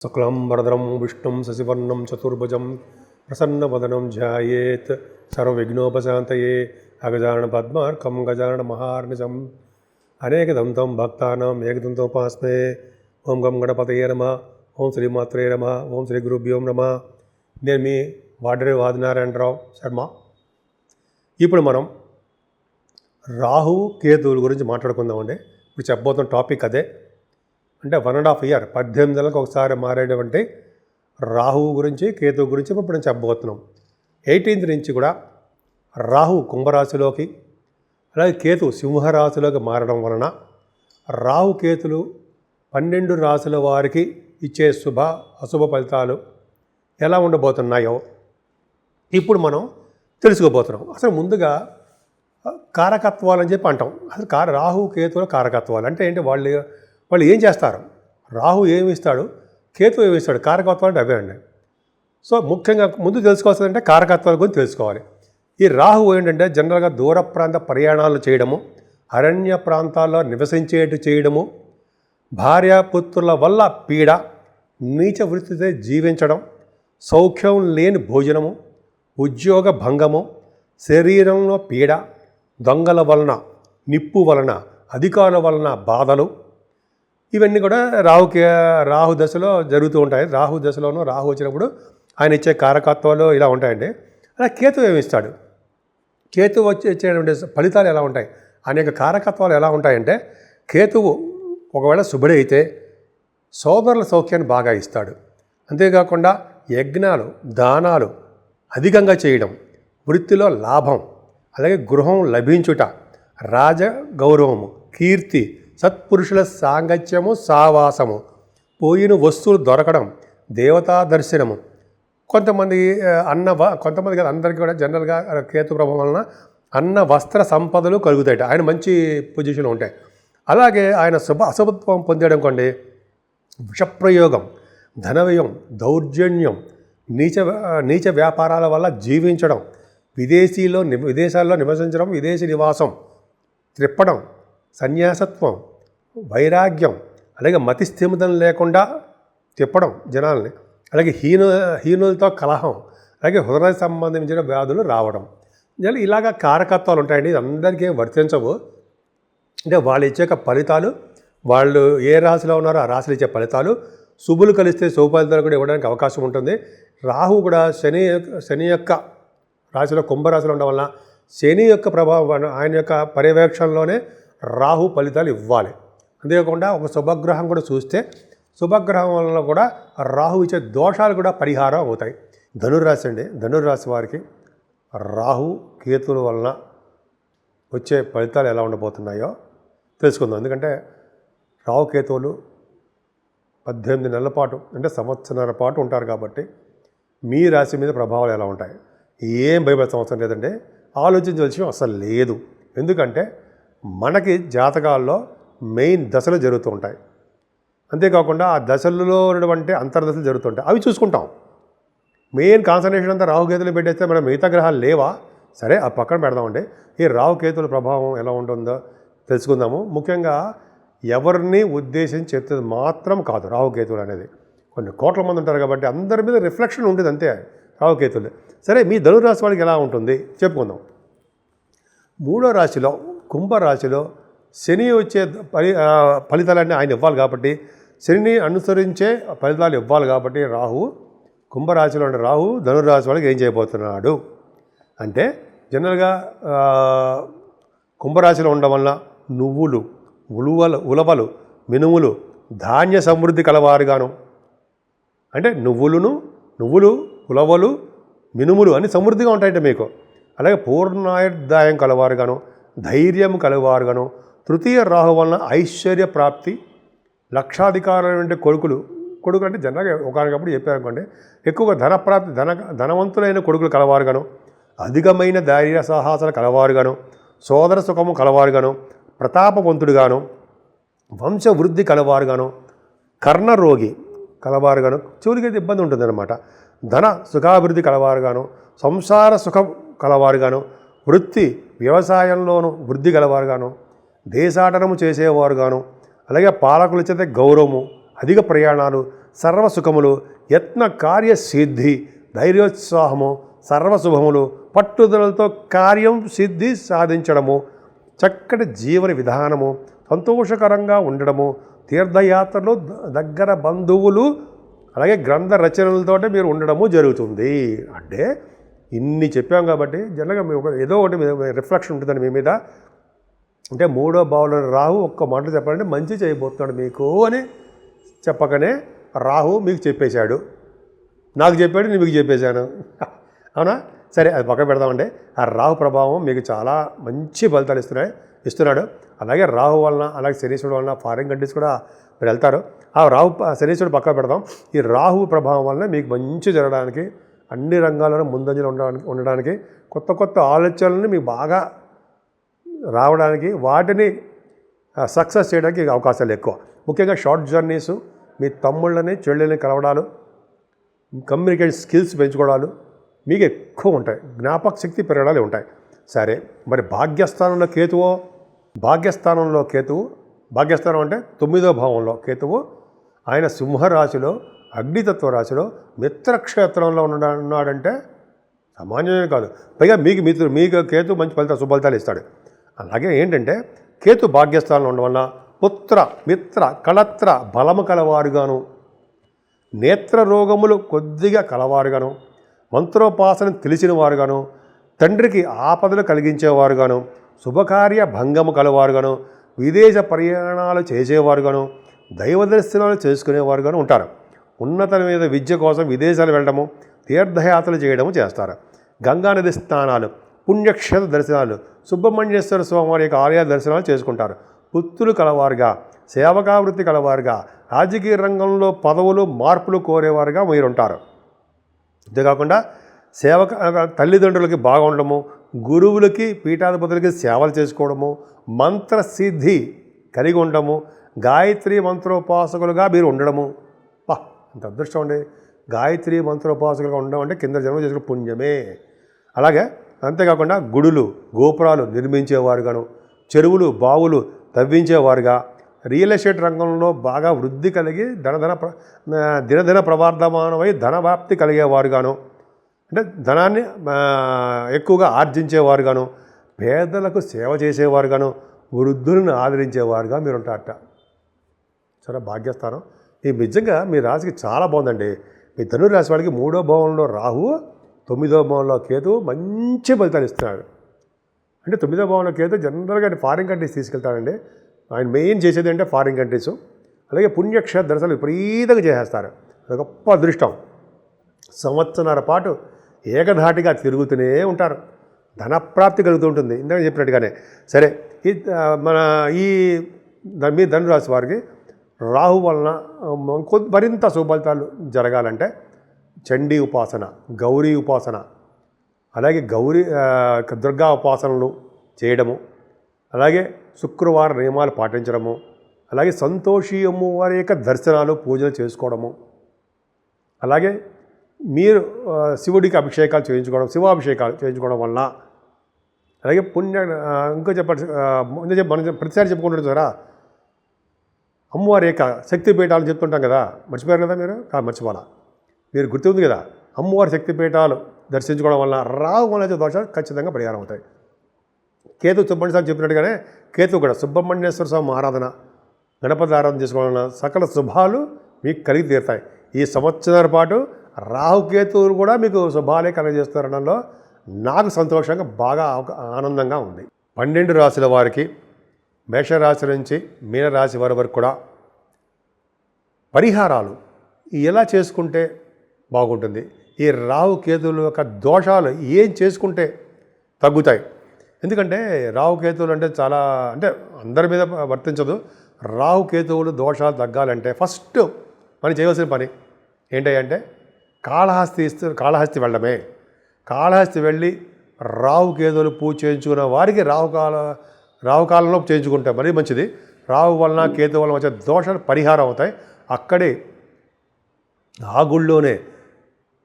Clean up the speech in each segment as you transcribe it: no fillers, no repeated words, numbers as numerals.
శుక్లాంబరధరం విష్ణుం శశివర్ణం చతుర్భుజం ప్రసన్నవదనం ధ్యాయేత్ సర్వవిఘ్నోపశాంతయే అగజానన పద్మార్కం గజానన మహార్నిశం అనేకదంతం భక్తానాం ఏకదంతోపాస్మే. ఓం గం గణపతయే నమః. ఓం శ్రీమాత్రే నమః. ఓం శ్రీ గురుభ్యో నమః. నేను మీ వాడరే ఆదినారాయణరావు శర్మ. ఇప్పుడు మనం రాహువు కేతువుల గురించి మాట్లాడుకుందామండి. ఇప్పుడు చెప్పబోతున్న టాపిక్ అదే. అంటే 1.5 year 18 నెలలకు ఒకసారి మారేటువంటి రాహువు గురించి కేతువు గురించి ఇప్పుడు నేను చెప్పబోతున్నాం. 18th నుంచి కూడా రాహువు కుంభరాశిలోకి అలాగే కేతువు సింహరాశిలోకి మారడం వలన రాహు కేతులు 12 రాశుల వారికి ఇచ్చే అశుభ ఫలితాలు ఎలా ఉండబోతున్నాయో ఇప్పుడు మనం తెలుసుకోబోతున్నాం. అసలు ముందుగా కారకత్వాలు అని చెప్పి అంటాం. అసలు రాహు కేతువుల కారకత్వాలు అంటే ఏంటి? వాళ్ళు ఏం చేస్తారు? రాహు ఏమి ఇస్తాడు, కేతు ఏమి ఇస్తాడు? కారకత్వాలు అంటే అవే అండి. సో ముఖ్యంగా ముందు తెలుసుకోవాల్సిందంటే కారకత్వాల గురించి తెలుసుకోవాలి. ఈ రాహు ఏంటంటే జనరల్గా దూర ప్రాంత ప్రయాణాలు చేయడము, అరణ్య ప్రాంతాల్లో నివసించేట్టు చేయడము, భార్యాపుత్రుల వల్ల పీడ, నీచ వృత్తితో జీవించడం, సౌఖ్యం లేని భోజనము, ఉద్యోగ భంగము, శరీరంలో పీడ, దొంగల వలన, నిప్పు వలన, అధికారుల వలన బాధలు, ఇవన్నీ కూడా రాహు దశలో జరుగుతూ ఉంటాయి. రాహు దశలోనూ రాహు వచ్చినప్పుడు ఆయన ఇచ్చే కారకత్వాలు ఇలా ఉంటాయండి. అలా కేతువు ఏమి ఇస్తాడు? కేతువు ఇచ్చేటువంటి ఫలితాలు ఎలా ఉంటాయి? అనేక కారకత్వాలు ఎలా ఉంటాయంటే, కేతువు ఒకవేళ శుభుడు అయితే సోదరుల సౌఖ్యాన్ని బాగా ఇస్తాడు. అంతేకాకుండా యజ్ఞాలు, దానాలు అధికంగా చేయడం, వృత్తిలో లాభం, అలాగే గృహం లభించుట, రాజ గౌరవము, కీర్తి, సత్పురుషుల సాంగత్యము, సావాసము, పోయిన వస్తువులు దొరకడం, దేవతా దర్శనము, కొంతమందికి అందరికీ కూడా జనరల్గా కేతు ప్రభావం వలన అన్న వస్త్ర సంపదలు కలుగుతాయి. ఆయన మంచి పొజిషన్లో ఉంటాయి. అలాగే ఆయన అశుభత్వం పొందడం కొండి విషప్రయోగం, ధనవ్యయం, దౌర్జన్యం, నీచ వ్యాపారాల వల్ల జీవించడం, విదేశాల్లో నివసించడం, విదేశీ నివాసం, త్రిప్పడం, సన్యాసత్వం, వైరాగ్యం, అలాగే మతిస్థిమితం లేకుండా తిప్పడం జనాల్ని, అలాగే హీనులతో కలహం, అలాగే హృదయ సంబంధించిన వ్యాధులు రావడం, ఇలాగ కారకత్వాలు ఉంటాయండి. ఇది అందరికీ వర్తించవు. అంటే వాళ్ళు ఇచ్చే ఫలితాలు, వాళ్ళు ఏ రాశిలో ఉన్నారో ఆ రాశిలో ఇచ్చే ఫలితాలు, శుభులు కలిస్తే శుభ ఫలితాలు కూడా ఇవ్వడానికి అవకాశం ఉంటుంది. రాహు కూడా శని యొక్క రాశిలో కుంభరాశిలో ఉండడం వల్ల శని యొక్క ప్రభావం, ఆయన యొక్క పర్యవేక్షణలోనే రాహు ఫలితాలు ఇవ్వాలి. అంతేకాకుండా ఒక శుభగ్రహం కూడా చూస్తే శుభగ్రహం వలన కూడా రాహు ఇచ్చే దోషాలు కూడా పరిహారం అవుతాయి. ధనుర్రాశి అండి. ధనుర్రాశి వారికి రాహు కేతుల వలన వచ్చే ఫలితాలు ఎలా ఉండబోతున్నాయో తెలుసుకుందాం. ఎందుకంటే రాహు కేతువులు 18 నెలల పాటు అంటే సంవత్సరాల పాటు ఉంటారు కాబట్టి మీ రాశి మీద ప్రభావాలు ఎలా ఉంటాయి ఏం భయపడే అవసరం లేదండి. ఆలోచించవలసిన అసలు లేదు. ఎందుకంటే మనకి జాతకాల్లో మెయిన్ దశలు జరుగుతూ ఉంటాయి. అంతేకాకుండా ఆ దశల్లో ఉన్నటువంటి అంతర్దశలు జరుగుతుంటాయి. అవి చూసుకుంటాం. మెయిన్ కాన్సన్ట్రేషన్ అంతా రాహుకేతులు పెట్టేస్తే మనం మిగతా గ్రహాలు లేవా? సరే ఆ పక్కన పెడదామండి. ఈ రాహుకేతుల ప్రభావం ఎలా ఉంటుందో తెలుసుకుందాము. ముఖ్యంగా ఎవరిని ఉద్దేశించి చెప్తుంది మాత్రం కాదు రాహుకేతువులు అనేది. కొన్ని కోట్ల మంది ఉంటారు కాబట్టి అందరి మీద రిఫ్లెక్షన్ ఉంటుంది అంతే రాహుకేతువులు. సరే మీ ధనురాశి వాళ్ళకి ఎలా ఉంటుంది చెప్పుకుందాం. 3వ రాశిలో కుంభరాశిలో శని వచ్చే ఫలితాలన్నీ ఆయన ఇవ్వాలి కాబట్టి, శనిని అనుసరించే ఫలితాలు ఇవ్వాలి కాబట్టి రాహు కుంభరాశిలో ఉండే రాహు ధనుర్రాశి వాళ్ళకి ఏం చేయబోతున్నాడు అంటే, జనరల్గా కుంభరాశిలో ఉండడం వల్ల నువ్వులు, ఉలవలు, మినుములు, ధాన్య సమృద్ధి కలవారుగాను, అంటే నువ్వులు, ఉలవలు, మినుములు అన్ని సమృద్ధిగా ఉంటాయంటే మీకు. అలాగే పూర్ణాయుర్దాయం కలవారుగాను, ధైర్యం కలవారుగాను, తృతీయ రాహు వలన ఐశ్వర్య ప్రాప్తి, లక్షాధికారులైన కొడుకులు అంటే జనరల్గా ఒకనప్పుడు చెప్పారనుకోండి, ఎక్కువగా ధనప్రాప్తి, ధనవంతులైన కొడుకులు కలవారుగాను, అధికమైన ధైర్య సాహసాలు కలవారుగాను, సోదర సుఖము కలవారుగాను, ప్రతాపవంతుడుగాను, వంశవృద్ధి కలవారుగాను, కర్ణరోగి కలవారుగాను, చివరికి ఇబ్బంది ఉంటుందన్నమాట. ధన సుఖాభివృద్ధి కలవారుగాను, సంసార సుఖం కలవారుగాను, వృత్తి వ్యవసాయంలోనూ వృద్ధి కలవారుగాను, దేశాటనము చేసేవారుగాను, అలాగే పాలకుల చేత గౌరవము, అధిక ప్రయాణాలు, సర్వసుఖములు, యత్న కార్యసిద్ధి, ధైర్యోత్సాహము, సర్వశుభములు, పట్టుదలతో కార్యం సిద్ధి సాధించడము, చక్కటి జీవన విధానము, సంతోషకరంగా ఉండడము, తీర్థయాత్రలు, దగ్గర బంధువులు, అలాగే గ్రంథ రచనలతో మీరు ఉండడము జరుగుతుంది. అంటే ఇన్ని చెప్పాం కాబట్టి జనరల్గా మీ ఏదో ఒకటి రిఫ్లెక్షన్ ఉంటుందని మీ మీద. అంటే మూడో భావంలో రాహు ఒక్క మాటలు చెప్పాలంటే మంచి చేయబోతున్నాడు మీకు అని చెప్పకనే రాహు మీకు చెప్పేశాడు. నాకు చెప్పాడు, నేను మీకు చెప్పేశాను. అవునా? సరే, అది పక్కన పెడదామండి. ఆ రాహు ప్రభావం మీకు చాలా మంచి ఫలితాలు ఇస్తున్నాడు. అలాగే రాహు వలన, అలాగే శనీశ్వరుడు వలన ఫారిన్ కంట్రీస్ కూడా మీరు వెళ్తారు. ఆ రాహు శనీశ్వరుడు పక్కన పెడదాం. ఈ రాహు ప్రభావం వలన మీకు మంచి జరగడానికి, అన్ని రంగాల్లోనూ ముందంజలో ఉండడానికి, కొత్త కొత్త ఆలోచనలను మీకు బాగా రావడానికి, వాటిని సక్సెస్ చేయడానికి అవకాశాలు ఎక్కువ. ముఖ్యంగా షార్ట్ జర్నీసు, మీ తమ్ముళ్ళని చెల్లెల్ని కలవడాలు, కమ్యూనికేషన్ స్కిల్స్ పెంచుకోవడాలు మీకు ఎక్కువ ఉంటాయి. జ్ఞాపక శక్తి పెరగడాలు ఉంటాయి. సరే, మరి భాగ్యస్థానంలో కేతువు, భాగ్యస్థానం అంటే 9వ భావంలో కేతువు, ఆయన సింహరాశిలో, అగ్నితత్వ రాశిలో, మిత్రక్షేత్రంలో ఉన్నాడంటే సామాన్యమే కాదు. పైగా మీకు కేతు మంచి శుభఫలితాలు ఇస్తాడు. అలాగే ఏంటంటే కేతు భాగ్యస్థానంలో ఉండడం వల్ల పుత్ర, మిత్ర, కళత్ర బలము కలవారుగాను, నేత్ర రోగములు కొద్దిగా కలవారుగాను, మంత్రోపాసన తెలిసిన వారుగాను, తండ్రికి ఆపదలు కలిగించేవారుగాను, శుభకార్య భంగము కలవారుగాను, విదేశ ప్రయాణాలు చేసేవారుగాను, దైవ దర్శనాలు చేసుకునేవారుగాను ఉంటారు. ఉన్నతమైన విద్య కోసం విదేశాలు వెళ్ళడము, తీర్థయాత్రలు చేయడము చేస్తారు. గంగానది స్నానాలు, పుణ్యక్షేత్ర దర్శనాలు, సుబ్రహ్మణ్యేశ్వర స్వామివారి యొక్క ఆలయ దర్శనాలు చేసుకుంటారు. పుత్రులు కలవారుగా, సేవకావృత్తి కలవారుగా, రాజకీయ రంగంలో పదవులు మార్పులు కోరేవారుగా మీరుంటారు. అంతేకాకుండా తల్లిదండ్రులకి బాగా ఉండడము, గురువులకి, పీఠాధిపతులకి సేవలు చేసుకోవడము, మంత్రసిద్ధి కలిగి ఉండడము, గాయత్రి మంత్రోపాసకులుగా మీరు ఉండడము. అంత అదృష్టం అండి. గాయత్రి మంత్రోపాసకులుగా ఉండడం అంటే కింద జన్మ చేసుకున్న పుణ్యమే. అలాగే అంతేకాకుండా గుడులు, గోపురాలు నిర్మించేవారుగాను, చెరువులు, బావులు తవ్వించేవారుగా, రియల్ ఎస్టేట్ రంగంలో బాగా వృద్ధి కలిగి దినదిన ప్రవర్ధమానమై ధనవ్యాప్తి కలిగేవారుగాను, అంటే ధనాన్ని ఎక్కువగా ఆర్జించేవారుగాను, పేదలకు సేవ చేసేవారుగాను, వృద్ధులను ఆదరించేవారుగా మీరు ఉంటారట. చాలా భాగ్యస్థానం. ఈ నిజంగా మీ రాశికి చాలా బాగుందండి. మీ ధనుర్రాశి వాడికి 3వ భావంలో రాహు, 9వ భావంలో కేతు మంచి ఫలితాలు ఇస్తున్నాడు. అంటే 9వ భావంలో కేతు జనరల్గా ఫారిన్ కంట్రీస్ తీసుకెళ్తాడండి. ఆయన మెయిన్ చేసేది అంటే ఫారిన్ కంట్రీస్. అలాగే పుణ్యక్షేత్ర దర్శనాలు విపరీతంగా చేసేస్తారు. అది గొప్ప అదృష్టం. సంవత్సరాల పాటు ఏకధాటిగా తిరుగుతూనే ఉంటారు. ధనప్రాప్తి కలుగుతూ ఉంటుంది, ఇందాక చెప్పినట్టుగానే. సరే, మీ ధనురాశి వారికి రాహు వలన మరింత సుఫలితాలు జరగాలంటే చండీ ఉపాసన, గౌరీ ఉపాసన, అలాగే దుర్గా ఉపాసనలు చేయడము, అలాగే శుక్రవారం నియమాలు పాటించడము, అలాగే సంతోషి అమ్మవారి యొక్క దర్శనాలు, పూజలు చేసుకోవడము, అలాగే మీరు శివుడికి అభిషేకాలు చేయించుకోవడం, శివాభిషేకాలు చేయించుకోవడం వల్ల, అలాగే ఇంకో చెప్పండి, మనం ప్రతిసారి చెప్పుకుంటారు సారా అమ్మవారి యొక్క శక్తిపీఠాలు చెప్తుంటాం కదా, మర్చిపోయారు కదా మీరు? మర్చిపోవాలా, మీరు గుర్తుంది కదా. అమ్మవారి శక్తిపీఠాలు దర్శించుకోవడం వల్ల రాహు వలన దోషాలు ఖచ్చితంగా పరిహారం అవుతాయి. కేతు సుబ్రహ్మణ్య స్వామి చెప్పినట్టుగానే కేతు కూడా సుబ్రహ్మణ్యేశ్వర స్వామి ఆరాధన, గణపతి ఆరాధన చేసుకోవడం వల్ల సకల శుభాలు మీకు కలిగి తీరుతాయి. ఈ సంవత్సరాల పాటు రాహుకేతువులు కూడా మీకు శుభాలే కలగజేస్తారనడంలో నాకు సంతోషంగా బాగా ఆనందంగా ఉంది. 12 రాశుల వారికి, మేషరాశి నుంచి మీనరాశి వారి వరకు కూడా పరిహారాలు ఎలా చేసుకుంటే బాగుంటుంది, ఈ రాహుకేతువుల యొక్క దోషాలు ఏం చేసుకుంటే తగ్గుతాయి. ఎందుకంటే రాహుకేతువులు అంటే చాలా, అంటే అందరి మీద వర్తించదు. రాహుకేతువులు దోషాలు తగ్గాలంటే ఫస్ట్ మనం చేయవలసిన పని ఏంటంటే కాళహస్తి వెళ్ళడమే. కాళహస్తి వెళ్ళి రాహుకేతువులు పూజ చేయించుకున్న వారికి రాహుకాలంలో చేయించుకుంటే మరీ మంచిది. రాహు వలన కేతు వలన వచ్చే దోషాలు పరిహారం అవుతాయి. అక్కడే ఆ గుళ్ళోనే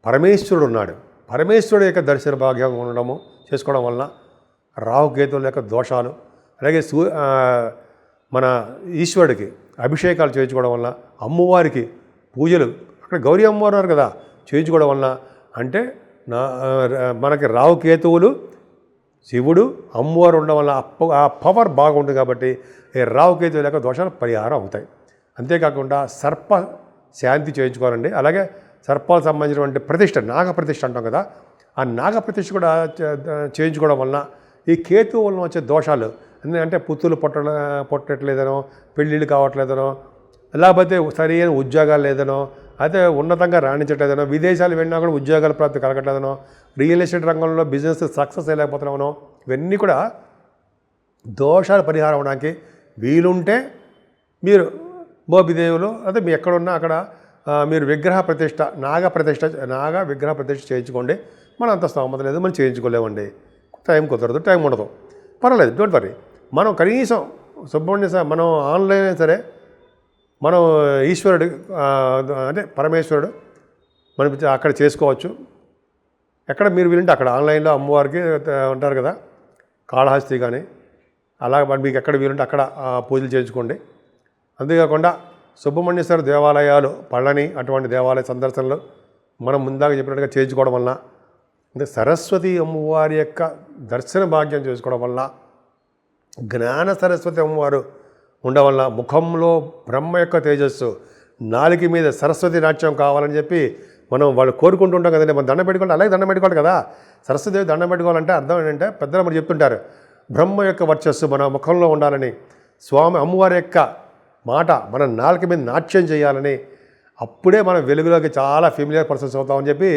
పరమేశ్వరుడు ఉన్నాడు. పరమేశ్వరుడు యొక్క దర్శన భాగ్యం ఉండడము చేసుకోవడం వలన రాహుకేతువుల యొక్క దోషాలు, అలాగే మన ఈశ్వరుడికి అభిషేకాలు చేయించుకోవడం వల్ల, అమ్మవారికి పూజలు అక్కడ గౌరీ అమ్మవారు ఉన్నారు కదా చేయించుకోవడం వలన అంటే మనకి రావుకేతువులు శివుడు అమ్మవారు ఉండడం వల్ల ఆ పవర్ బాగుంటుంది కాబట్టి ఈ రావుకేతువు లేక దోషాలు పరిహారం అవుతాయి. అంతేకాకుండా సర్ప శాంతి చేయించుకోవాలండి. అలాగే సర్పాలకు సంబంధించినటువంటి ప్రతిష్ట నాగప్రతిష్ఠ అంటాం కదా, ఆ నాగప్రతిష్ఠ కూడా చేయించుకోవడం వలన ఈ కేతువు వలన వచ్చే దోషాలు ఎందుకంటే పుత్తులు పొట్టట్లేదనో, పెళ్ళిళ్ళు కావట్లేదనో, లేకపోతే సరైన ఉద్యోగాలు లేదనో, అయితే ఉన్నతంగా రాణించట్లేదనో, విదేశాలు వెళ్ళినా కూడా ఉద్యోగాల ప్రాప్తి కలగట్లేదనో, రియల్ ఎస్టేట్ రంగంలో బిజినెస్ సక్సెస్ అయ్యలేకపోతున్నామనో, ఇవన్నీ కూడా దోషాలు పరిహారం అవడానికి వీలుంటే మీరు మోపిదేవులు అదే మీ ఎక్కడున్నా అక్కడ మీరు విగ్రహ ప్రతిష్ట నాగ విగ్రహ ప్రతిష్ట చేయించుకోండి. మన అంత స్తోమత లేదు, మనం చేయించుకోలేమండి, టైం కుదరదు, టైం ఉండదు, పర్వాలేదు, డోంట్ వరీ. మనం కనీసం సుబ్రహ్మణ్య మనం ఆన్లైన్ సరే మనం ఈశ్వరుడు అంటే పరమేశ్వరుడు మనం అక్కడ చేసుకోవచ్చు. ఎక్కడ మీరు వీలుంటే అక్కడ ఆన్లైన్లో అమ్మవారికి ఉంటారు కదా కాళహస్తి కానీ అలా మీకు ఎక్కడ వీలుంటే అక్కడ పూజలు చేయించుకోండి. అంతేకాకుండా సుబ్రహ్మణ్యేశ్వర దేవాలయాలు పళని అటువంటి దేవాలయ సందర్శనలు మనం ముందాక చెప్పినట్టుగా చేయించుకోవడం వలన అంటే సరస్వతి అమ్మవారి యొక్క దర్శన భాగ్యం చేసుకోవడం వల్ల జ్ఞాన సరస్వతి అమ్మవారు ఉండడం వల్ల ముఖంలో బ్రహ్మ యొక్క తేజస్సు, నాలుక మీద సరస్వతి నాట్యం కావాలని చెప్పి మనం వాళ్ళు కోరుకుంటుంటాం కదండి. మనం దండం పెట్టుకుంటే అలాగే దండం పెట్టుకోవాలి కదా. సరస్వతిదేవి దండం పెట్టుకోవాలంటే అర్థం ఏంటంటే పెద్దలు మరి చెప్తుంటారు బ్రహ్మ యొక్క వర్చస్సు మన ముఖంలో ఉండాలని, స్వామి అమ్మవారి యొక్క మాట మన నాలుక మీద నాట్యం చేయాలని, అప్పుడే మనం వెలుగులోకి చాలా ఫెమిలియర్ పర్సన్స్ అవుతామని చెప్పి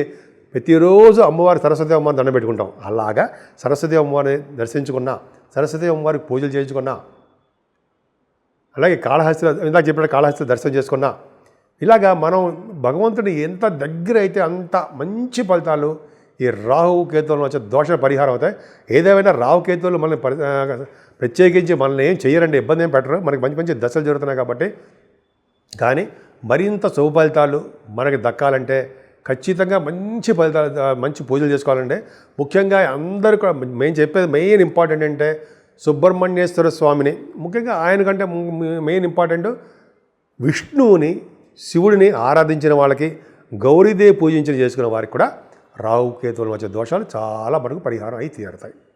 ప్రతిరోజు అమ్మవారి సరస్వతి అమ్మవారిని దండం పెట్టుకుంటాం. అలాగా సరస్వతి అమ్మవారిని దర్శించుకున్నా, సరస్వతి అమ్మవారికి పూజలు చేయించుకున్నా, అలాగే కాళహస్తిలో ఇందాక చెప్పిన కాళహస్తి దర్శనం చేసుకున్నా, ఇలాగా మనం భగవంతుని ఎంత దగ్గర అయితే అంత మంచి ఫలితాలు ఈ రాహు కేతువులను వచ్చే దోష పరిహారం అవుతాయి. ఏదేమైనా రాహు కేతువులు మనల్ని ప్రత్యేకించి మనల్ని ఏం చేయరండి, ఇబ్బంది ఏం పెట్టరు, మనకి మంచి మంచి దశలు జరుగుతున్నాయి కాబట్టి. కానీ మరింత శుభ ఫలితాలు మనకి దక్కాలంటే ఖచ్చితంగా మంచి ఫలితాలు మంచి పూజలు చేసుకోవాలంటే ముఖ్యంగా అందరూ కూడా మేము చెప్పేది మెయిన్ ఇంపార్టెంట్ అంటే సుబ్రహ్మణ్యేశ్వర స్వామిని, ముఖ్యంగా ఆయన కంటే మెయిన్ ఇంపార్టెంట్ విష్ణువుని శివుడిని ఆరాధించిన వాళ్ళకి, గౌరీదేవి పూజించిన చేసుకున్న వారికి కూడా రాహు కేతువుల వచ్చే దోషాలు చాలా మనకు పరిహారం అయి తీరుతాయి.